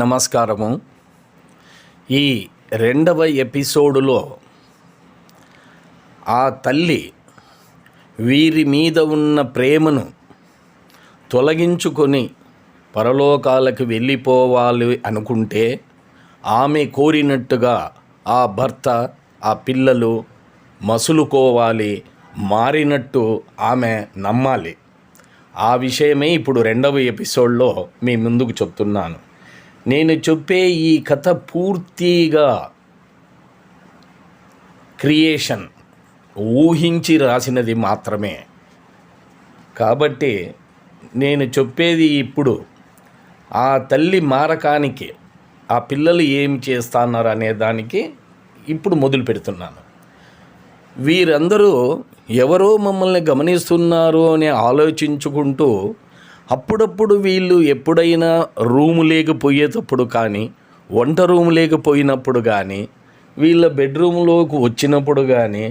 నమస్కారము. ఈ రెండవ ఎపిసోడులో ఆ తల్లి వీరి మీద ఉన్న ప్రేమను తొలగించుకొని పరలోకాలకు వెళ్ళిపోవాలి అనుకుంటే ఆమె కోరినట్టుగా ఆ భర్త ఆ పిల్లలు మసులుకోవాలి, మారినట్టు ఆమె నమ్మాలి. ఆ విషయమే ఇప్పుడు రెండవ ఎపిసోడ్లో మీ ముందుకు చెప్తున్నాను. నేను చెప్పే ఈ కథ పూర్తిగా క్రియేషన్, ఊహించి రాసినది మాత్రమే. కాబట్టి నేను చెప్పేది ఇప్పుడు ఆ తల్లి మారకానికి ఆ పిల్లలు ఏం చేస్తున్నారు అనే దానికి ఇప్పుడు మొదలు పెడుతున్నాను. వీరందరూ ఎవరో మమ్మల్ని గమనిస్తున్నారు అని ఆలోచించుకుంటూ అప్పుడప్పుడు వీళ్ళు ఎప్పుడైనా రూము లేకపోయేటప్పుడు కానీ, వంట రూము లేకపోయినప్పుడు కానీ, వీళ్ళ బెడ్రూమ్లోకి వచ్చినప్పుడు కానీ,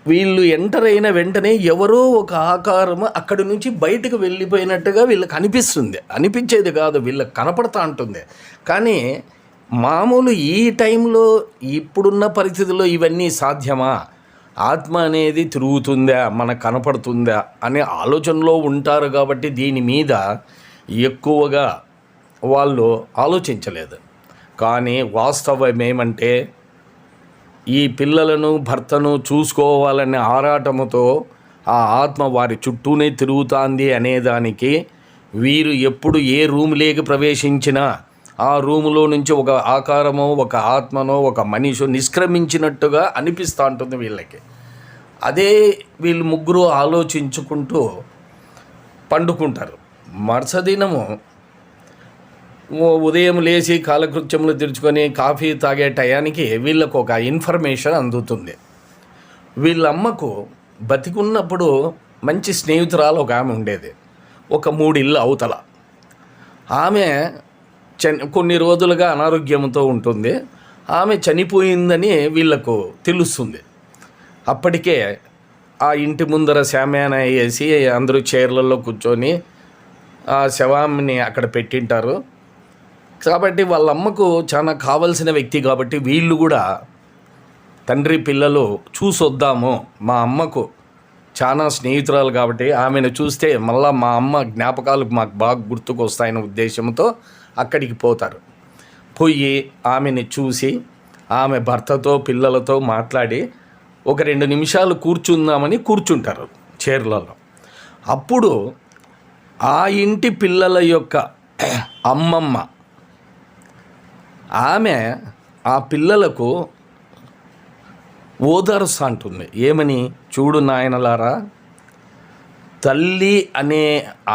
వీళ్ళు ఎంటర్ అయిన వెంటనే ఎవరో ఒక ఆకారం అక్కడి నుంచి బయటకు వెళ్ళిపోయినట్టుగా వీళ్ళకి అనిపించేది కాదు, వీళ్ళకి కనపడతా ఉంటుంది. కానీ మామూలు ఈ టైంలో ఇప్పుడున్న పరిస్థితుల్లో ఇవన్నీ సాధ్యమా? ఆత్మ అనేది తిరుగుతుందా, మనకు కనపడుతుందా అనే ఆలోచనలో ఉంటారు. కాబట్టి దీని మీద ఎక్కువగా వాళ్ళు ఆలోచించలేదు. కానీ వాస్తవం ఏమంటే ఈ పిల్లలను భర్తను చూసుకోవాలనే ఆరాటముతో ఆ ఆత్మ వారి చుట్టూనే తిరుగుతుంది అనేదానికి వీరు ఎప్పుడు ఏ రూమ్లోకి ప్రవేశించినా ఆ రూములో నుంచి ఒక ఆకారమో, ఒక ఆత్మనో, ఒక మనిషి నిష్క్రమించినట్టుగా అనిపిస్తూ ఉంటుంది వీళ్ళకి. అదే వీళ్ళు ముగ్గురు ఆలోచించుకుంటూ పండుకుంటారు. మరుసదినము ఉదయం లేచి కాలకృత్యములు తెరుచుకొని కాఫీ తాగే టయానికి వీళ్ళకు ఒక ఇన్ఫర్మేషన్ అందుతుంది. వీళ్ళమ్మకు బతికున్నప్పుడు మంచి స్నేహితురాలు ఒక ఆమె ఉండేది, ఒక 3 ఇళ్ళు అవతల. ఆమె కొన్ని రోజులుగా అనారోగ్యంతో ఉంటుంది. ఆమె చనిపోయిందని వీళ్ళకు తెలుస్తుంది. అప్పటికే ఆ ఇంటి ముందర శామ్యాన వేసి అందరూ చైర్లలో కూర్చొని ఆ శవాన్ని అక్కడ పెట్టింటారు. కాబట్టి వాళ్ళ అమ్మకు చాలా కావలసిన వ్యక్తి కాబట్టి వీళ్ళు కూడా తండ్రి పిల్లలు చూసొద్దాము, మా అమ్మకు చాలా స్నేహితురాలు కాబట్టి ఆమెను చూస్తే మళ్ళీ మా అమ్మ జ్ఞాపకాలు మాకు బాగా గుర్తుకు వస్తాయనే ఉద్దేశంతో అక్కడికి పోతారు. పోయి ఆమెని చూసి ఆమె భర్తతో పిల్లలతో మాట్లాడి ఒక 2 నిమిషాలు కూర్చుందామని కూర్చుంటారు చైర్లలో. అప్పుడు ఆ ఇంటి పిల్లల యొక్క అమ్మమ్మ ఆమె ఆ పిల్లలకు ఓదారుస్తా అంటుంది. ఏమని? చూడు నాయనలారా, తల్లి అనే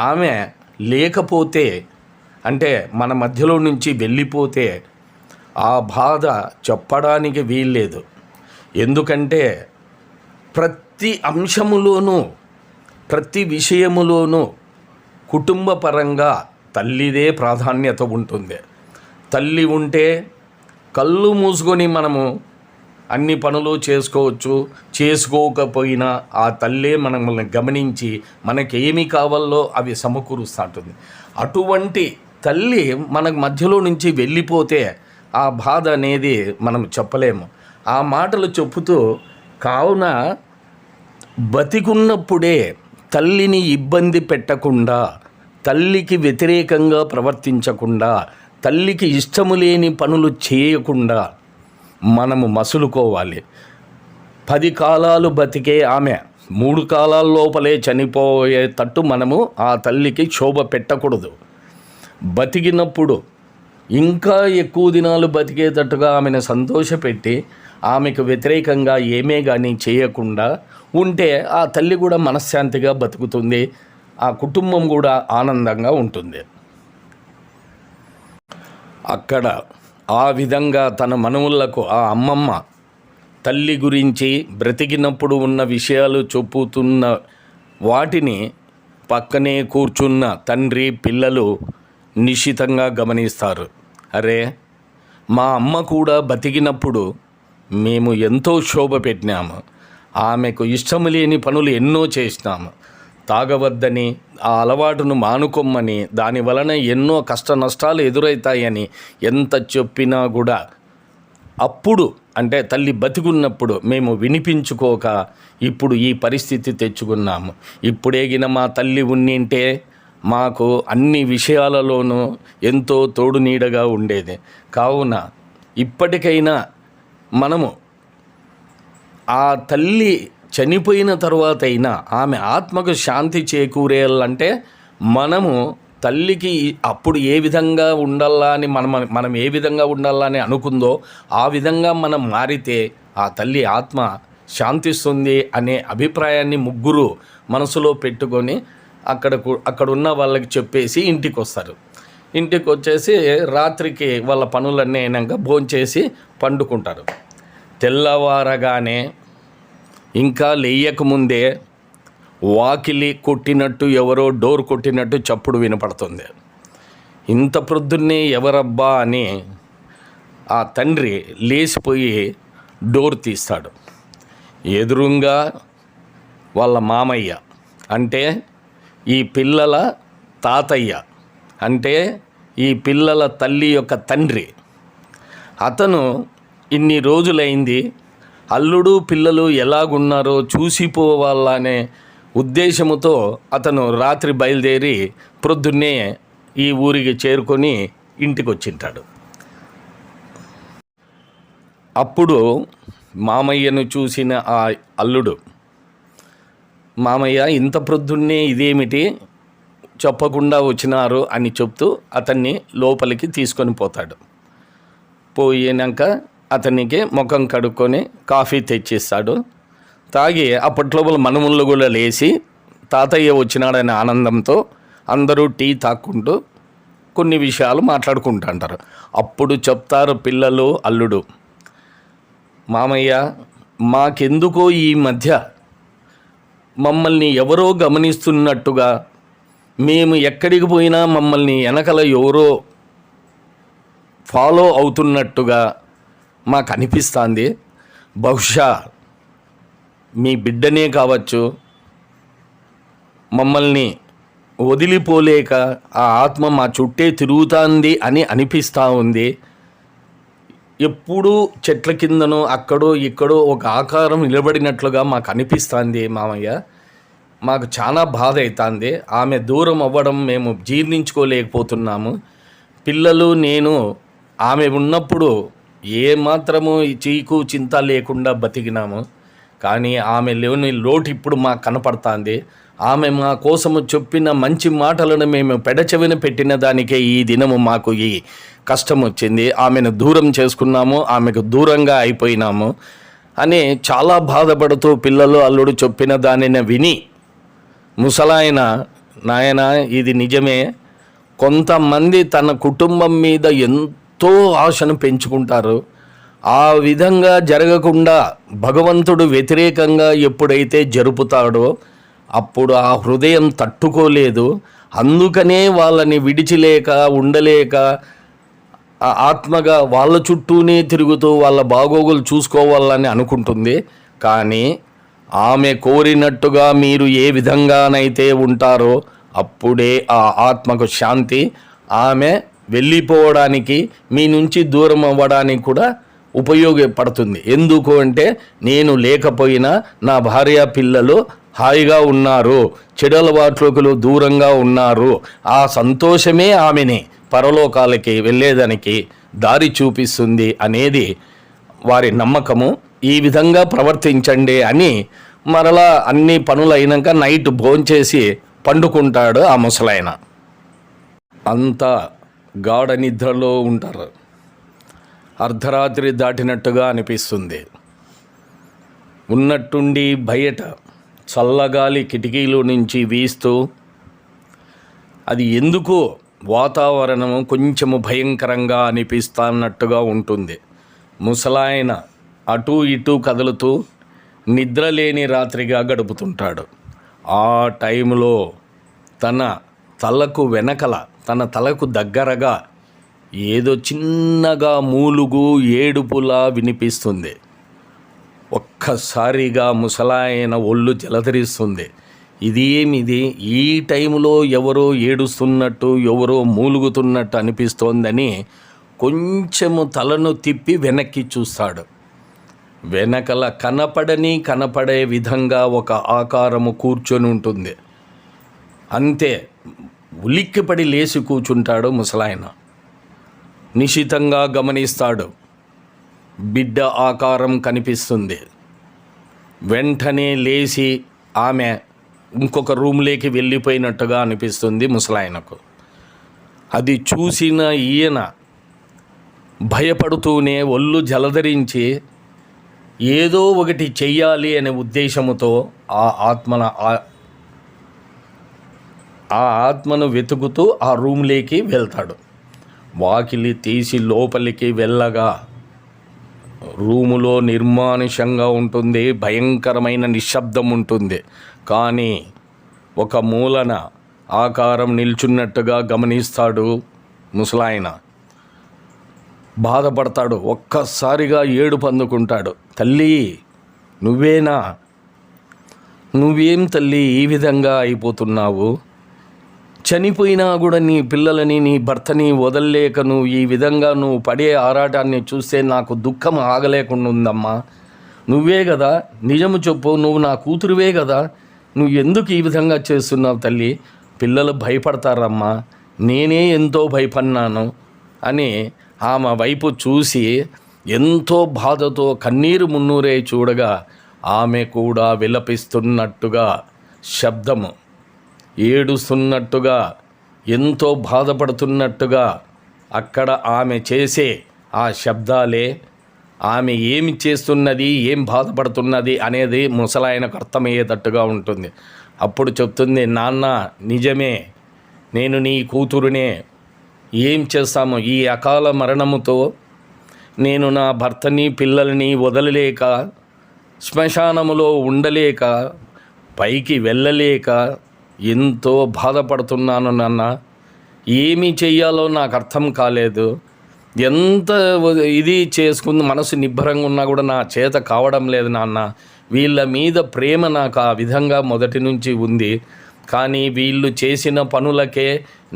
ఆమె లేకపోతే, అంటే మన మధ్యలో నుంచి వెళ్ళిపోతే ఆ బాధ చెప్పడానికి వీల్లేదు. ఎందుకంటే ప్రతి అంశములోనూ, ప్రతి విషయములోనూ కుటుంబ పరంగా తల్లిదే ప్రాధాన్యత ఉంటుంది. తల్లి ఉంటే కళ్ళు మూసుకొని మనము అన్ని పనులు చేసుకోవచ్చు. చేసుకోకపోయినా ఆ తల్లే మనల్ని గమనించి మనకేమి కావాలో అవి సమకూరుస్తూ ఉంటుంది. అటువంటి తల్లి మనకు మధ్యలో నుంచి వెళ్ళిపోతే ఆ బాధ అనేది మనం చెప్పలేము. ఆ మాటలు చెప్పుతూ, కావున బతికున్నప్పుడే తల్లిని ఇబ్బంది పెట్టకుండా, తల్లికి వ్యతిరేకంగా ప్రవర్తించకుండా, తల్లికి ఇష్టము లేని పనులు చేయకుండా మనము మసులుకోవాలి. 10 కాలాలు బతికే ఆమె 3 కాలాల లోపలే చనిపోయేటట్టు మనము ఆ తల్లికి శోభ పెట్టకూడదు. బతికినప్పుడు ఇంకా ఎక్కువ దినాలు బతికేటట్టుగా ఆమెను సంతోషపెట్టి ఆమెకు వ్యతిరేకంగా ఏమే కానీ చేయకుండా ఉంటే ఆ తల్లి కూడా మనశ్శాంతిగా బతుకుతుంది, ఆ కుటుంబం కూడా ఆనందంగా ఉంటుంది. అక్కడ ఆ విధంగా తన మనవులకు ఆ అమ్మమ్మ తల్లి గురించి బ్రతికినప్పుడు ఉన్న విషయాలు చెప్పుతున్న వాటిని పక్కనే కూర్చున్న తండ్రి పిల్లలు నిశితంగా గమనిస్తారు. అరే, మా అమ్మ కూడా బతికినప్పుడు మేము ఎంతో శోభ పెట్టినాము, ఆమెకు ఇష్టం లేని పనులు ఎన్నో చేసినాము, తాగవద్దని, ఆ అలవాటును మానుకొమ్మని, దాని వలన ఎన్నో కష్ట నష్టాలు ఎదురవుతాయని ఎంత చెప్పినా కూడా అప్పుడు అంటే తల్లి బతికున్నప్పుడు మేము వినిపించుకోక ఇప్పుడు ఈ పరిస్థితి తెచ్చుకున్నాము. ఇప్పుడేగిన మా తల్లి ఉన్నింటే మాకు అన్ని విషయాలలోనూ ఎంతో తోడు నీడగా ఉండేది. కావున ఇప్పటికైనా మనము ఆ తల్లి చనిపోయిన తర్వాత అయినా ఆమె ఆత్మకు శాంతి చేకూరేయాలంటే మనము తల్లికి అప్పుడు ఏ విధంగా ఉండాలా అని మనం ఏ విధంగా ఉండాలా అని అనుకుందో ఆ విధంగా మనం మారితే ఆ తల్లి ఆత్మ శాంతిస్తుంది అనే అభిప్రాయాన్ని ముగ్గురు మనసులో పెట్టుకొని అక్కడ ఉన్న వాళ్ళకి చెప్పేసి ఇంటికి వస్తారు. ఇంటికి వచ్చేసి రాత్రికి వాళ్ళ పనులన్నీ అయినాక భోంచేసి పండుకుంటారు. తెల్లవారగానే ఇంకా లేయకముందే వాకిలి కొట్టినట్టు ఎవరో డోర్ కొట్టినట్టు చప్పుడు వినపడుతుంది. ఇంత ప్రొద్దున్నే ఎవరబ్బా అని ఆ తండ్రి లేచిపోయి డోర్ తీస్తాడు. ఎదురుగా వాళ్ళ మామయ్య అంటే ఈ పిల్లల తాతయ్య అంటే ఈ పిల్లల తల్లి యొక్క తండ్రి. అతను ఇన్ని రోజులైంది అల్లుడు పిల్లలు ఎలాగున్నారో చూసిపోవాలనే ఉద్దేశముతో అతను రాత్రి బయలుదేరి ప్రొద్దున్నే ఈ ఊరికి చేరుకొని ఇంటికి వచ్చింటాడు. అప్పుడు మామయ్యను చూసిన ఆ అల్లుడు, మామయ్య ఇంత ప్రొద్దున్నే ఇదేమిటి చెప్పకుండా వచ్చినారు అని చెప్తూ అతన్ని లోపలికి తీసుకొని పోతాడు. పోయినాక అతనికి ముఖం కడుక్కొని కాఫీ తెచ్చిస్తాడు. తాగి అప్పట్లో మనముళ్ళు కూడా లేచి తాతయ్య వచ్చినాడనే ఆనందంతో అందరూ టీ తాక్కుంటూ కొన్ని విషయాలు మాట్లాడుకుంటుంటారు. అప్పుడు చెప్తారు పిల్లలు, అల్లుడు, మామయ్య మాకెందుకో ఈ మధ్య మమ్మల్ని ఎవరో గమనిస్తున్నట్టుగా, మేము ఎక్కడికి పోయినా మమ్మల్ని వెనకల ఎవరో ఫాలో అవుతున్నట్టుగా మాకు అనిపిస్తుంది. బహుశా మీ బిడ్డనే కావచ్చు, మమ్మల్ని వదిలిపోలేక ఆ ఆత్మ మా చుట్టే తిరుగుతుంది అని అనిపిస్తూ ఉంది. ఎప్పుడూ చెట్ల కిందనో అక్కడో ఇక్కడో ఒక ఆకారం నిలబడినట్లుగా మాకు అనిపిస్తుంది మామయ్య. మాకు చాలా బాధ అవుతుంది. ఆమె దూరం అవ్వడం మేము జీర్ణించుకోలేకపోతున్నాము. పిల్లలు నేను ఆమె ఉన్నప్పుడు ఏమాత్రము చీకు చింత లేకుండా బతికినాము. కానీ ఆమె లేని లోటు ఇప్పుడు మాకు కనపడుతుంది. ఆమె మా కోసము చెప్పిన మంచి మాటలను మేము పెడచెవిన పెట్టిన దానికే ఈ దినము మాకు ఈ కష్టం వచ్చింది. ఆమెను దూరం చేసుకున్నాము, ఆమెకు దూరంగా అయిపోయినాము అని చాలా బాధపడుతూ పిల్లలు అల్లుడు చెప్పిన దానిని విని ముసలాయన, నాయన ఇది నిజమే, కొంతమంది తన కుటుంబం మీద ఎంతో ఆశను పెంచుకుంటారు. ఆ విధంగా జరగకుండా భగవంతుడు వ్యతిరేకంగా ఎప్పుడైతే జరుపుతాడో అప్పుడు ఆ హృదయం తట్టుకోలేదు. అందుకనే వాళ్ళని విడిచిలేక ఉండలేక ఆత్మగా వాళ్ళ చుట్టూనే తిరుగుతూ వాళ్ళ బాగోగులు చూసుకోవాలని అనుకుంటుంది. కానీ ఆమె కోరినట్టుగా మీరు ఏ విధంగానైతే ఉంటారో అప్పుడే ఆ ఆత్మకు శాంతి. ఆమె వెళ్ళిపోవడానికి, మీ నుంచి దూరం అవ్వడానికి కూడా ఉపయోగపడుతుంది. ఎందుకు అంటే నేను లేకపోయినా నా భార్య పిల్లలు హాయిగా ఉన్నారు, చెడలవాట్లకు దూరంగా ఉన్నారు. ఆ సంతోషమే ఆమెని పరలోకాలకి వెళ్ళేదానికి దారి చూపిస్తుంది అనేది వారి నమ్మకము. ఈ విధంగా ప్రవర్తించండి అని మరలా అన్ని పనులు అయినాక నైట్ భోంచేసి పండుకుంటాడు ఆ ముసలాయన. అంతా గాఢ నిద్రలో ఉంటారు. అర్ధరాత్రి దాటినట్టుగా అనిపిస్తుంది. ఉన్నట్టుండి బయట చల్లగాలి కిటికీలో నుంచి వీస్తూ, అది ఎందుకో వాతావరణము కొంచెము భయంకరంగా అనిపిస్తున్నట్టుగా ఉంటుంది. ముసలాయన అటూ ఇటూ కదులుతూ నిద్రలేని రాత్రిగా గడుపుతుంటాడు. ఆ టైంలో తన తలకు వెనకల, తన తలకు దగ్గరగా ఏదో చిన్నగా మూలుగు ఏడుపులా వినిపిస్తుంది. ఒక్కసారిగా ముసలాయన ఒళ్ళు జలధరిస్తుంది. ఇదేమిది ఈ టైంలో ఎవరో ఏడుస్తున్నట్టు ఎవరో మూలుగుతున్నట్టు అనిపిస్తోందని కొంచెము తలను తిప్పి వెనక్కి చూస్తాడు. వెనకల కనపడే విధంగా ఒక ఆకారము కూర్చొని ఉంటుంది. అంతే, ఉలిక్కిపడి లేచి కూర్చుంటాడు ముసలాయన. నిశితంగా గమనిస్తాడు. బిడ్డ ఆకారం కనిపిస్తుంది. వెంటనే లేచి ఆమె ఇంకొక రూమ్లోకి వెళ్ళిపోయినట్టుగా అనిపిస్తుంది ముసలాయనకు. అది చూసిన ఈయన భయపడుతూనే ఒళ్ళు జలధరించి ఏదో ఒకటి చెయ్యాలి అనే ఉద్దేశముతో ఆ ఆత్మను వెతుకుతూ ఆ రూమ్లోకి వెళ్తాడు. వాకిలి తీసి లోపలికి వెళ్ళగా రూములో నిర్మానుషంగా ఉంటుంది, భయంకరమైన నిశ్శబ్దం ఉంటుంది. కానీ ఒక మూలన ఆకారం నిల్చున్నట్టుగా గమనిస్తాడు ముసలాయన. బాధపడతాడు. ఒక్కసారిగా ఏడుపు అందుకుంటాడు. తల్లి నువ్వేనా? నువ్వేం తల్లి ఈ విధంగా అయిపోతున్నావు? చనిపోయినా కూడా నీ పిల్లలని నీ భర్తని వదలలేక నువ్వు ఈ విధంగా నువ్వు పడే ఆరాటాన్ని చూస్తే నాకు దుఃఖం ఆగలేకుండా ఉందమ్మా. నువ్వే కదా, నిజము చెప్పు, నువ్వు నా కూతురువే కదా, నువ్వు ఎందుకు ఈ విధంగా చేస్తున్నావు తల్లి? పిల్లలు భయపడతారమ్మా, నేనే ఎంతో భయపడినాను అని ఆమె వైపు చూసి ఎంతో బాధతో కన్నీరు మున్నూరే చూడగా ఆమె కూడా విలపిస్తున్నట్టుగా శబ్దము, ఏడుస్తున్నట్టుగా, ఎంతో బాధపడుతున్నట్టుగా అక్కడ ఆమె చేసే ఆ శబ్దాలే ఆమె ఏమి చేస్తున్నది, ఏం బాధపడుతున్నది అనేది ముసలాయనకు అర్థమయ్యేటట్టుగా ఉంటుంది. అప్పుడు చెప్తుంది, నాన్న నిజమే, నేను నీ కూతురునే. ఏం చేస్తాము? ఈ అకాల మరణముతో నేను నా భర్తని పిల్లల్ని వదలలేక, శ్మశానములో ఉండలేక, పైకి వెళ్ళలేక ఎంతో బాధపడుతున్నాను నాన్న. ఏమి చెయ్యాలో నాకు అర్థం కాలేదు. ఎంత ఇది చేసుకుని మనసు నిబ్బరంగా ఉన్నా కూడా నా చేత కావడం లేదు నాన్న. వీళ్ళ మీద ప్రేమ నాకు ఆ విధంగా మొదటి నుంచి ఉంది. కానీ వీళ్ళు చేసిన పనులకే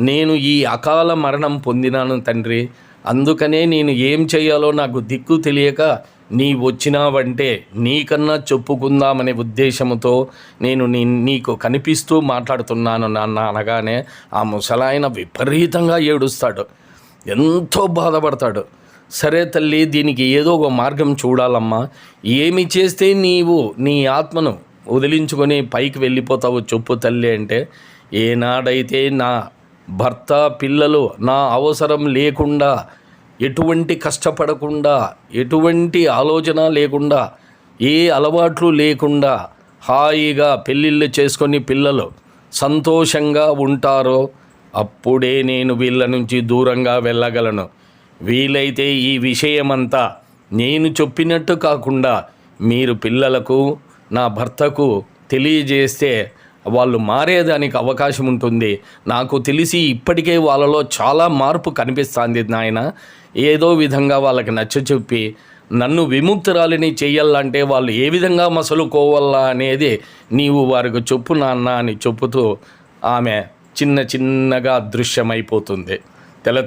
నేను ఈ అకాల మరణం పొందినాను తండ్రి. అందుకనే నేను ఏం చేయాలో నాకు దిక్కు తెలియక నీ వచ్చినావంటే నీకన్నా చెప్పుకుందామనే ఉద్దేశంతో నేను నీకు కనిపిస్తూ మాట్లాడుతున్నాను నాన్న అనగానే ఆ ముసలాయన విపరీతంగా ఏడుస్తాడు, ఎంతో బాధపడతాడు. సరే తల్లి, దీనికి ఏదో ఒక మార్గం చూడాలమ్మా. ఏమి చేస్తే నీవు నీ ఆత్మను వదిలించుకొని పైకి వెళ్ళిపోతావు చెప్పు తల్లి అంటే, ఏనాడైతే నా భర్త పిల్లలు నా అవసరం లేకుండా, ఎటువంటి కష్టపడకుండా, ఎటువంటి ఆలోచన లేకుండా, ఏ అలవాట్లు లేకుండా హాయిగా పెళ్ళిళ్ళు చేసుకొని పిల్లలు సంతోషంగా ఉంటారో అప్పుడే నేను వీళ్ళ నుంచి దూరంగా వెళ్ళగలను. వీలైతే ఈ విషయమంతా నేను చెప్పినట్టు కాకుండా మీరు పిల్లలకు, నా భర్తకు తెలియజేస్తే వాళ్ళు మారేదానికి అవకాశం ఉంటుంది. నాకు తెలిసి ఇప్పటికే వాళ్ళలో చాలా మార్పు కనిపిస్తుంది నాయన. ఏదో విధంగా వాళ్ళకి నచ్చచెప్పి నన్ను విముక్తురాలిని చెయ్యాలంటే వాళ్ళు ఏ విధంగా మసలుకోవాలా అనేది నీవు వారికి చెప్పు నాన్న అని చెప్పుతూ ఆమె చిన్నగా అదృశ్యమైపోతుంది.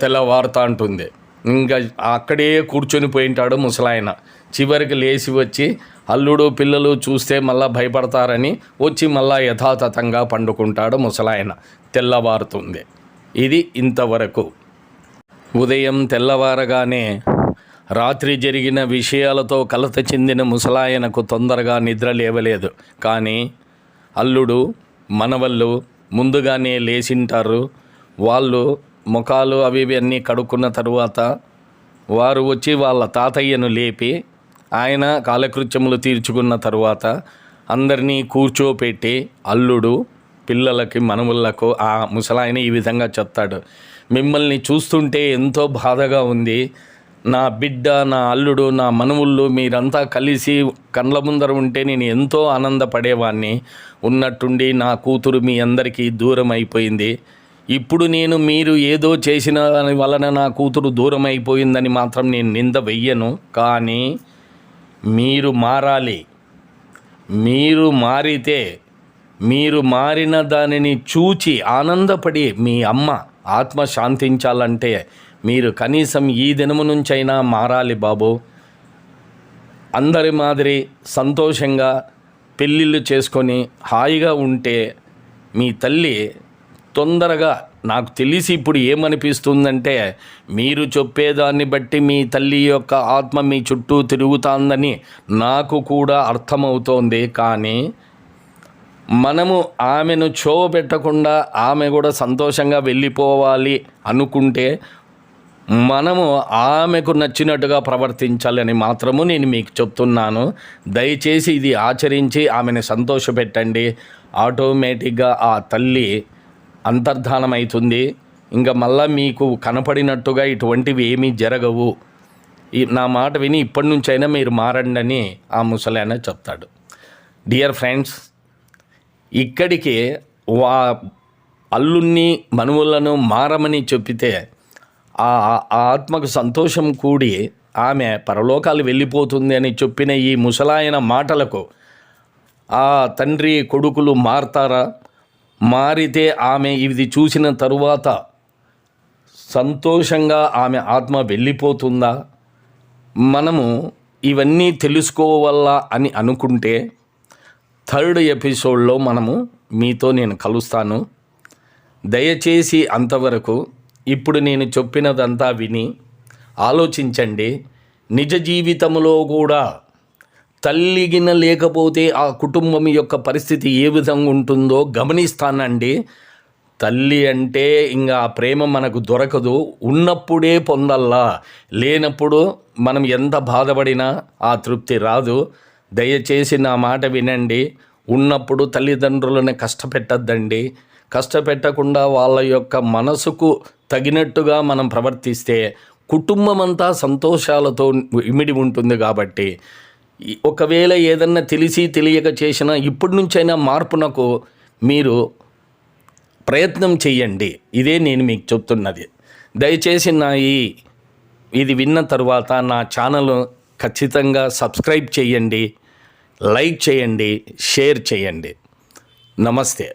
తెల్లవారుతా ఉంటుంది. ఇంకా అక్కడే కూర్చొని పోయింటాడు ముసలాయన. చివరికి లేచి వచ్చి అల్లుడు పిల్లలు చూస్తే మళ్ళా భయపడతారని వచ్చి మళ్ళా యథాతథంగా పండుకుంటాడు ముసలాయన. తెల్లవారుతుంది. ఇది ఇంతవరకు. ఉదయం తెల్లవారగానే రాత్రి జరిగిన విషయాలతో కలత చెందిన ముసలాయనకు తొందరగా నిద్ర లేవలేదు. కానీ అల్లుడు మనవళ్ళు ముందుగానే లేచింటారు. వాళ్ళు ముఖాలు అవి అన్నీ కడుక్కున్న తరువాత వారు వచ్చి వాళ్ళ తాతయ్యను లేపి ఆయన కాలకృత్యములు తీర్చుకున్న తరువాత అందరినీ కూర్చోపెట్టి అల్లుడు పిల్లలకి మనవులకు ఆ ముసలాయన ఈ విధంగా చెప్తాడు, మిమ్మల్ని చూస్తుంటే ఎంతో బాధగా ఉంది. నా బిడ్డ, నా అల్లుడు, నా మనవుళ్ళు మీరంతా కలిసి కండ్ల ముందర ఉంటే నేను ఎంతో ఆనందపడేవాడిని. ఉన్నట్టుండి నా కూతురు మీ అందరికీ దూరం అయిపోయింది. ఇప్పుడు నేను మీరు ఏదో చేసిన దాని వలన నా కూతురు దూరం అయిపోయిందని మాత్రం నేను నింద వెయ్యను. కానీ మీరు మారాలి. మీరు మారితే మీరు మారిన దానిని చూచి ఆనందపడి మీ అమ్మ ఆత్మ శాంతించాలంటే మీరు కనీసం ఈ దినము నుంచైనా మారాలి బాబు. అందరి మాదిరి సంతోషంగా పెళ్ళిళ్ళు చేసుకొని హాయిగా ఉంటే మీ తల్లి తొందరగా, నాకు తెలిసి ఇప్పుడు ఏమనిపిస్తుందంటే మీరు చెప్పేదాన్ని బట్టి మీ తల్లి యొక్క ఆత్మ మీ చుట్టూ తిరుగుతుందని నాకు కూడా అర్థమవుతోంది. కానీ మనము ఆమెను పెట్టకుండా ఆమె కూడా సంతోషంగా వెళ్ళిపోవాలి అనుకుంటే మనము ఆమెకు నచ్చినట్టుగా ప్రవర్తించాలని మాత్రము నేను మీకు చెప్తున్నాను. దయచేసి ఇది ఆచరించి ఆమెను సంతోషపెట్టండి. ఆటోమేటిక్గా ఆ తల్లి అంతర్ధానం అవుతుంది. ఇంకా మళ్ళీ మీకు కనపడినట్టుగా ఇటువంటివి ఏమీ జరగవు. నా మాట విని ఇప్పటి నుంచైనా మీరు మారండి అని ఆ ముసలాయన చెప్తాడు. డియర్ ఫ్రెండ్స్, ఇక్కడికి అల్లుణ్ణి మనువులను మారమని చెప్పితే ఆ ఆత్మకు సంతోషం కూడి ఆమె పరలోకాలు వెళ్ళిపోతుంది అని చెప్పిన ఈ ముసలాయన మాటలకు ఆ తండ్రి కొడుకులు మారతారా? మారితే ఆమె ఇది చూసిన తరువాత సంతోషంగా ఆమె ఆత్మ వెళ్ళిపోతుందా? మనము ఇవన్నీ తెలుసుకోవాలా అని అనుకుంటే 3rd ఎపిసోడ్లో మనము మీతో నేను కలుస్తాను. దయచేసి అంతవరకు ఇప్పుడు నేను చెప్పినదంతా విని ఆలోచించండి. నిజ జీవితంలో కూడా తల్లిగిన లేకపోతే ఆ కుటుంబం యొక్క పరిస్థితి ఏ విధంగా ఉంటుందో గమనిస్తానండి. తల్లి అంటే ఇంకా ఆ ప్రేమ మనకు దొరకదు, ఉన్నప్పుడే పొందల్లా. లేనప్పుడు మనం ఎంత బాధపడినా ఆ తృప్తి రాదు. దయచేసి నా మాట వినండి. ఉన్నప్పుడు తల్లిదండ్రులను కష్టపెట్టద్దండి. కష్టపెట్టకుండా వాళ్ళ యొక్క మనసుకు తగినట్టుగా మనం ప్రవర్తిస్తే కుటుంబం అంతా సంతోషాలతో ఇమిడి ఉంటుంది. కాబట్టి ఒకవేళ ఏదన్నా తెలిసి తెలియక చేసినా ఇప్పటి నుంచైనా మార్పునకు మీరు ప్రయత్నం చేయండి. ఇదే నేను మీకు చెప్తున్నది. దయచేసి ఇది విన్న తర్వాత నా ఛానల్ ఖచ్చితంగా సబ్స్క్రైబ్ చేయండి, లైక్ చేయండి, షేర్ చేయండి. నమస్తే.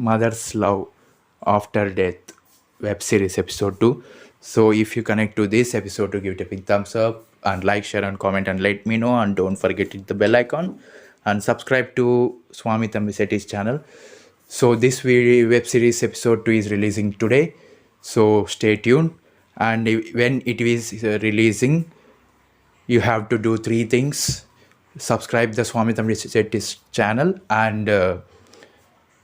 Mother's Love After Death web series episode 2. So if you connect to this episode, to give it a big thumbs up and like, share and comment and let me know, and don't forget to hit the bell icon and subscribe to Swami Thambisetti's channel. So this web series episode 2 is releasing today, so stay tuned. And when it is releasing, you have to do 3 things: subscribe the Swami Thambisetti's channel and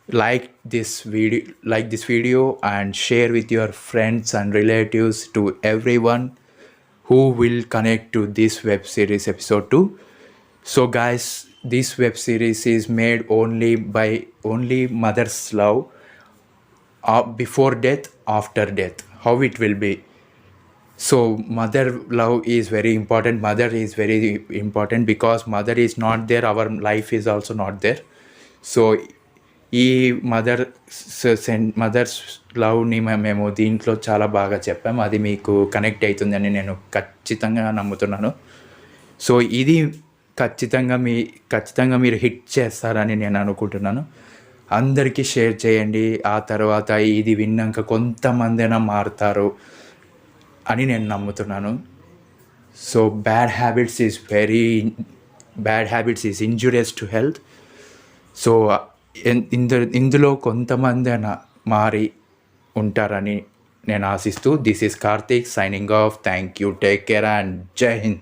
like this video and share with your friends and relatives, to everyone who will connect to this web series episode 2. So guys, this web series is made only mother's love before death, after death, how it will be. So mother love is very important. Mother is very important because mother is not there, our life is also not there. So ఈ mothers లవ్ని మేము దీంట్లో చాలా బాగా చెప్పాము. అది మీకు connect అవుతుందని నేను ఖచ్చితంగా నమ్ముతున్నాను. సో ఇది ఖచ్చితంగా మీరు హిట్ చేస్తారని నేను అనుకుంటున్నాను. అందరికీ షేర్ చేయండి. ఆ తర్వాత ఇది విన్నాక కొంతమందైనా మారుతారు అని నేను నమ్ముతున్నాను. So bad habits is injurious to health. So ఇందులో కొంతమంది మారి ఉంటారని నేను ఆశిస్తూ, this is Karthik signing off. Thank you, take care and జై హింద్.